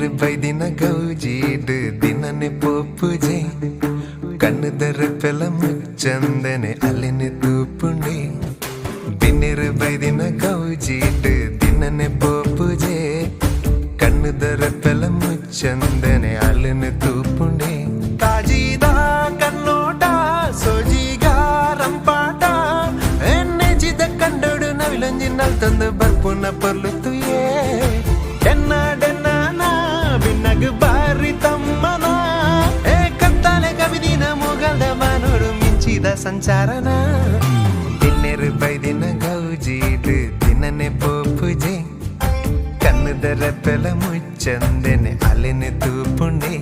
ಬಿನ್ನಿರು ಬೈದಿನ ಗೌಜೀಡು ದಿನನೆ ಪೋಪುಜೆ ಕಣ್ಣುದರ ಪೆಲ ಮುಚ್ಚಂದನೆ ಅಲ್ಲಿನ ತೂಪುಂಡೆ ಬಿನ್ನಿರು ಬೈದಿನ ಗೌಜೀಡು ದಿನನೆ ಪೋಪುಜೆ ಕಣ್ಣುದರ ಪೆಲ ಮುಚ್ಚಂದನೆ ಅಲ್ಲಿನ ತೂಪುಂಡೆ ತಾಜೀದ ಕನ್ನೋಟ ಸೋಜಿಗ ರಂಪಾಟ ಎನ್ನೆಜಿದ ಕಂಡೋಡು ನವಿಲಂಜಿನಲ್ ತಂದು ಬರ್ಪುನ ಪರ್ಲುತ್ತುಯೇ ಡೆನ್ನ ಬಿನ್ನಗ ಬಾರಿ ತಮ್ಮನ ಏ ಕತ್ತಲೆ ಕವಿದಿನ ಮುಗಲ್ದ ಮಾನೋಡು ಮಿಂಚಿದ ಸಂಚಾರನ ಬಿನ್ನೆರು ಬೈದಿನ ಗೌಜೀಡು ದಿನನೆ ಪೋಪುಜೆ ಕಣ್ಣುದರ ಪೆಲ ಮುಚ್ಚಂದೆನೆ ಅಲ್ಲಿನ ತೂಪುಂಡೆ